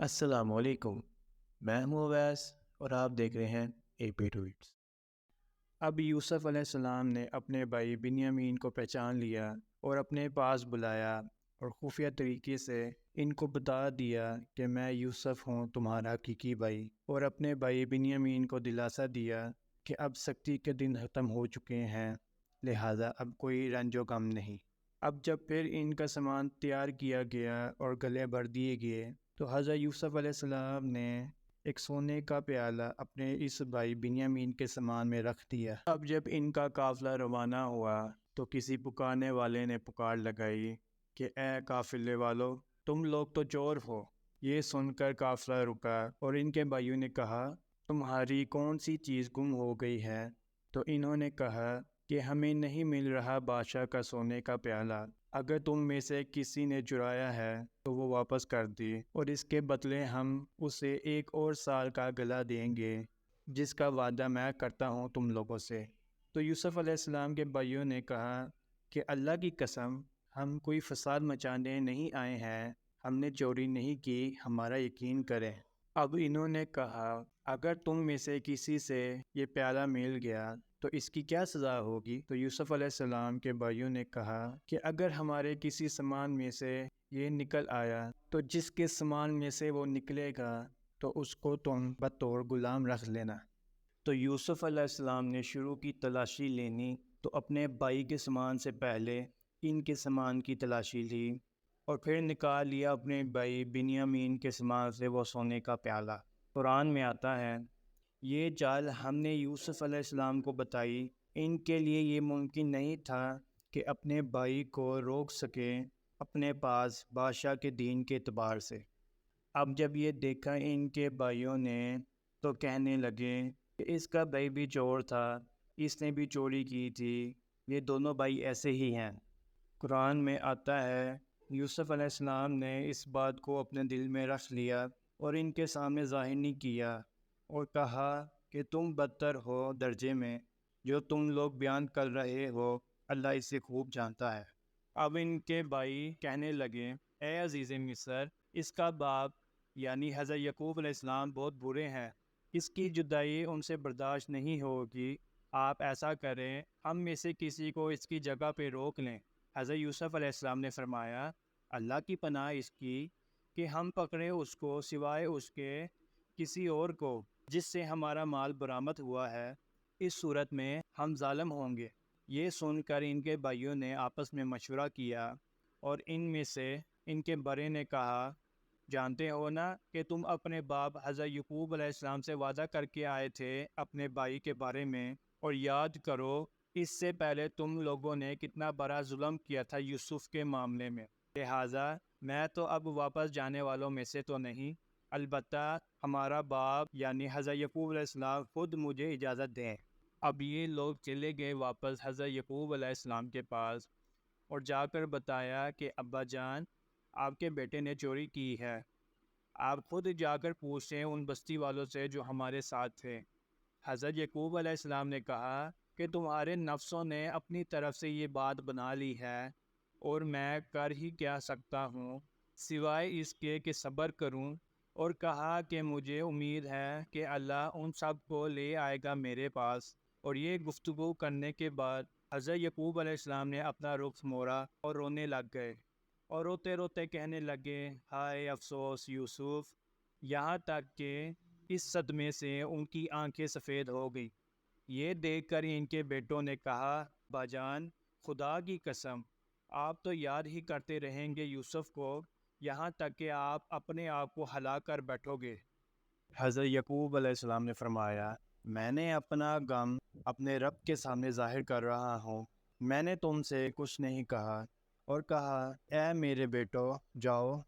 السلام علیکم، میں ہوں اویس اور آپ دیکھ رہے ہیں اے پی ٹویٹس۔ اب یوسف علیہ السلام نے اپنے بھائی بنیامین کو پہچان لیا اور اپنے پاس بلایا اور خفیہ طریقے سے ان کو بتا دیا کہ میں یوسف ہوں تمہارا حقیقی بھائی، اور اپنے بھائی بنیامین کو دلاسا دیا کہ اب سختی کے دن ختم ہو چکے ہیں، لہٰذا اب کوئی رنج و غم نہیں۔ اب جب پھر ان کا سامان تیار کیا گیا اور گلے بھر دیے گئے تو حضرت یوسف علیہ السلام نے ایک سونے کا پیالہ اپنے اس بھائی بنیامین کے سامان میں رکھ دیا۔ اب جب ان کا قافلہ روانہ ہوا تو کسی پکارنے والے نے پکار لگائی کہ اے قافلے والو، تم لوگ تو چور ہو۔ یہ سن کر قافلہ رکا اور ان کے بھائیوں نے کہا، تمہاری کون سی چیز گم ہو گئی ہے؟ تو انہوں نے کہا کہ ہمیں نہیں مل رہا بادشاہ کا سونے کا پیالہ، اگر تم میں سے کسی نے چرایا ہے تو وہ واپس کر دی، اور اس کے بدلے ہم اسے 1 اور سال کا گلہ دیں گے، جس کا وعدہ میں کرتا ہوں تم لوگوں سے۔ تو یوسف علیہ السلام کے بھائیوں نے کہا کہ اللہ کی قسم، ہم کوئی فساد مچانے نہیں آئے ہیں، ہم نے چوری نہیں کی، ہمارا یقین کریں۔ اب انہوں نے کہا، اگر تم میں سے کسی سے یہ پیالہ مل گیا تو اس کی کیا سزا ہوگی؟ تو یوسف علیہ السلام کے بھائیوں نے کہا کہ اگر ہمارے کسی سامان میں سے یہ نکل آیا تو جس کے سامان میں سے وہ نکلے گا تو اس کو تم بطور غلام رکھ لینا۔ تو یوسف علیہ السلام نے شروع کی تلاشی لینی تو اپنے بھائی کے سامان سے پہلے ان کے سامان کی تلاشی لی، اور پھر نکال لیا اپنے بھائی بنیامین کے سامان سے وہ سونے کا پیالہ۔ قرآن میں آتا ہے، یہ چال ہم نے یوسف علیہ السلام کو بتائی، ان کے لیے یہ ممکن نہیں تھا کہ اپنے بھائی کو روک سکیں اپنے پاس بادشاہ کے دین کے اعتبار سے۔ اب جب یہ دیکھا ان کے بھائیوں نے تو کہنے لگے کہ اس کا بھائی بھی چور تھا، اس نے بھی چوری کی تھی، یہ دونوں بھائی ایسے ہی ہیں۔ قرآن میں آتا ہے، یوسف علیہ السلام نے اس بات کو اپنے دل میں رکھ لیا اور ان کے سامنے ظاہر نہیں کیا، اور کہا کہ تم بدتر ہو درجے میں، جو تم لوگ بیان کر رہے ہو اللہ اسے خوب جانتا ہے۔ اب ان کے بھائی کہنے لگے، اے عزیز مصر، اس کا باپ یعنی حضرت یعقوب علیہ السلام بہت برے ہیں، اس کی جدائی ان سے برداشت نہیں ہوگی، آپ ایسا کریں ہم میں سے کسی کو اس کی جگہ پہ روک لیں۔ حضرت یوسف علیہ السلام نے فرمایا، اللہ کی پناہ اس کی کہ ہم پکڑیں اس کو سوائے اس کے کسی اور کو جس سے ہمارا مال برآمد ہوا ہے، اس صورت میں ہم ظالم ہوں گے۔ یہ سن کر ان کے بھائیوں نے آپس میں مشورہ کیا، اور ان میں سے ان کے بڑے نے کہا، جانتے ہو نا کہ تم اپنے باپ حضرت یعقوب علیہ السلام سے وعدہ کر کے آئے تھے اپنے بھائی کے بارے میں، اور یاد کرو اس سے پہلے تم لوگوں نے کتنا بڑا ظلم کیا تھا یوسف کے معاملے میں، لہٰذا میں تو اب واپس جانے والوں میں سے تو نہیں، البتہ ہمارا باپ یعنی حضرت یعقوب علیہ السلام خود مجھے اجازت دیں۔ اب یہ لوگ چلے گئے واپس حضرت یعقوب علیہ السلام کے پاس، اور جا کر بتایا کہ ابا جان، آپ کے بیٹے نے چوری کی ہے، آپ خود جا کر پوچھیں ان بستی والوں سے جو ہمارے ساتھ تھے۔ حضرت یعقوب علیہ السلام نے کہا کہ تمہارے نفسوں نے اپنی طرف سے یہ بات بنا لی ہے، اور میں کر ہی کیا سکتا ہوں سوائے اس کے کہ صبر کروں، اور کہا کہ مجھے امید ہے کہ اللہ ان سب کو لے آئے گا میرے پاس۔ اور یہ گفتگو کرنے کے بعد حضرت یعقوب علیہ السلام نے اپنا رخ موڑا اور رونے لگ گئے، اور روتے روتے کہنے لگے، ہائے افسوس یوسف، یہاں تک کہ اس صدمے سے ان کی آنکھیں سفید ہو گئی۔ یہ دیکھ کر ان کے بیٹوں نے کہا، باجان، خدا کی قسم، آپ تو یاد ہی کرتے رہیں گے یوسف کو، یہاں تک کہ آپ اپنے آپ کو ہلاک کر بیٹھو گے۔ حضرت یعقوب علیہ السلام نے فرمایا، میں نے اپنا غم اپنے رب کے سامنے ظاہر کر رہا ہوں، میں نے تم سے کچھ نہیں کہا، اور کہا، اے میرے بیٹو، جاؤ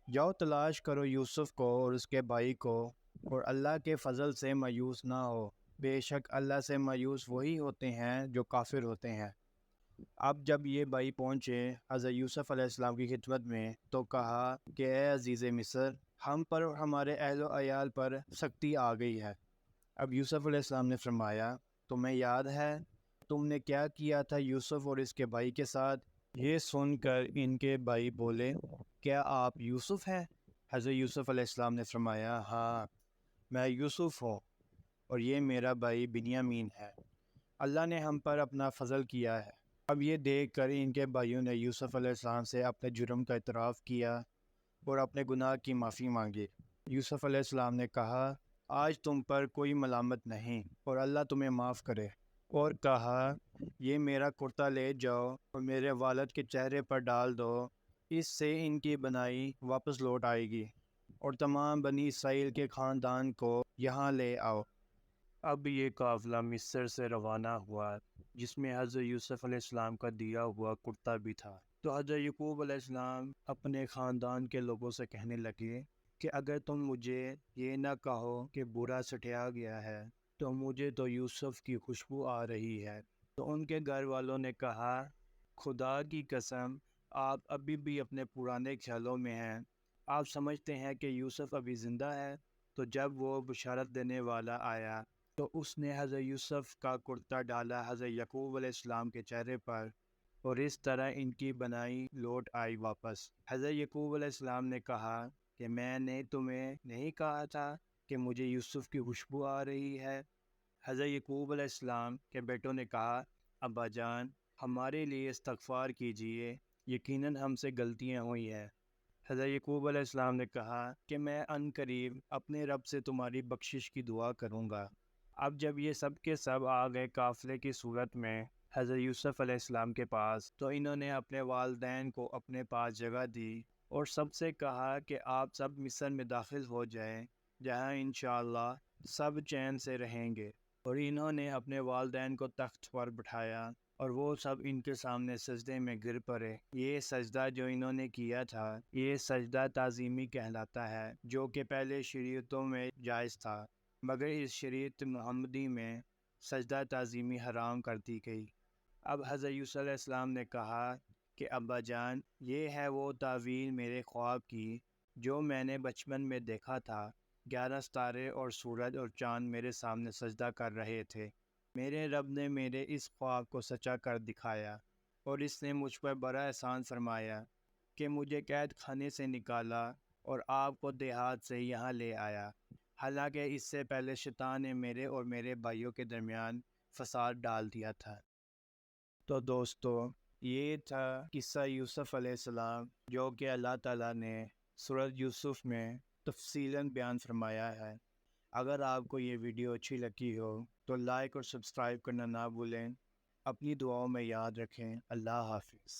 جاؤ تلاش کرو یوسف کو اور اس کے بھائی کو، اور اللہ کے فضل سے مایوس نہ ہو، بے شک اللہ سے مایوس وہی ہوتے ہیں جو کافر ہوتے ہیں۔ اب جب یہ بھائی پہنچے حضرت یوسف علیہ السلام کی خدمت میں تو کہا کہ اے عزیز مصر، ہم پر اور ہمارے اہل و عیال پر سختی آ گئی ہے۔ اب یوسف علیہ السلام نے فرمایا، تمہیں یاد ہے تم نے کیا کیا تھا یوسف اور اس کے بھائی کے ساتھ؟ یہ سن کر ان کے بھائی بولے، کیا آپ یوسف ہیں؟ حضرت یوسف علیہ السلام نے فرمایا، ہاں میں یوسف ہوں اور یہ میرا بھائی بنیامین ہے، اللہ نے ہم پر اپنا فضل کیا ہے۔ اب یہ دیکھ کر ان کے بھائیوں نے یوسف علیہ السلام سے اپنے جرم کا اعتراف کیا اور اپنے گناہ کی معافی مانگی۔ یوسف علیہ السلام نے کہا، آج تم پر کوئی ملامت نہیں اور اللہ تمہیں معاف کرے، اور کہا، یہ میرا کرتا لے جاؤ اور میرے والد کے چہرے پر ڈال دو، اس سے ان کی بنائی واپس لوٹ آئے گی، اور تمام بنی اسرائیل کے خاندان کو یہاں لے آؤ۔ اب یہ قافلہ مصر سے روانہ ہوا، جس میں حضرت یوسف علیہ السلام کا دیا ہوا کرتا بھی تھا۔ تو حضرت یعقوب علیہ السلام اپنے خاندان کے لوگوں سے کہنے لگے کہ اگر تم مجھے یہ نہ کہو کہ برا سٹیا گیا ہے، تو مجھے تو یوسف کی خوشبو آ رہی ہے۔ تو ان کے گھر والوں نے کہا، خدا کی قسم آپ ابھی بھی اپنے پرانے خیالوں میں ہیں، آپ سمجھتے ہیں کہ یوسف ابھی زندہ ہے۔ تو جب وہ بشارت دینے والا آیا تو اس نے حضرت یوسف کا کرتا ڈالا حضرت یعقوب علیہ السلام کے چہرے پر، اور اس طرح ان کی بنائی لوٹ آئی واپس۔ حضرت یعقوب علیہ السلام نے کہا کہ میں نے تمہیں نہیں کہا تھا کہ مجھے یوسف کی خوشبو آ رہی ہے؟ حضرت یعقوب علیہ السلام کے بیٹوں نے کہا، ابا جان ہمارے لیے استغفار کیجیے، یقیناً ہم سے غلطیاں ہوئی ہیں۔ حضرت یعقوب علیہ السلام نے کہا کہ میں عن قریب اپنے رب سے تمہاری بخشش کی دعا کروں گا۔ اب جب یہ سب کے سب آ گئے قافلے کی صورت میں حضرت یوسف علیہ السلام کے پاس، تو انہوں نے اپنے والدین کو اپنے پاس جگہ دی اور سب سے کہا کہ آپ سب مصر میں داخل ہو جائیں، جہاں انشاءاللہ سب چین سے رہیں گے۔ اور انہوں نے اپنے والدین کو تخت پر بٹھایا اور وہ سب ان کے سامنے سجدے میں گر پڑے۔ یہ سجدہ جو انہوں نے کیا تھا، یہ سجدہ تعظیمی کہلاتا ہے، جو کہ پہلے شریعتوں میں جائز تھا، مگر اس شریعت محمدی میں سجدہ تعظیمی حرام کر دی گئی۔ اب حضرت یوسف علیہ السلام نے کہا کہ ابا جان، یہ ہے وہ تعویل میرے خواب کی جو میں نے بچپن میں دیکھا تھا۔ 11 ستارے اور سورج اور چاند میرے سامنے سجدہ کر رہے تھے۔ میرے رب نے میرے اس خواب کو سچا کر دکھایا، اور اس نے مجھ پر بڑا احسان فرمایا کہ مجھے قید خانے سے نکالا اور آپ کو دیہات سے یہاں لے آیا، حالانکہ اس سے پہلے شیطان نے میرے اور میرے بھائیوں کے درمیان فساد ڈال دیا تھا۔ تو دوستو، یہ تھا قصہ یوسف علیہ السلام، جو کہ اللہ تعالیٰ نے سورۃ یوسف میں تفصیلاً بیان فرمایا ہے۔ اگر آپ کو یہ ویڈیو اچھی لگی ہو تو لائک اور سبسکرائب کرنا نہ بھولیں۔ اپنی دعاؤں میں یاد رکھیں۔ اللہ حافظ۔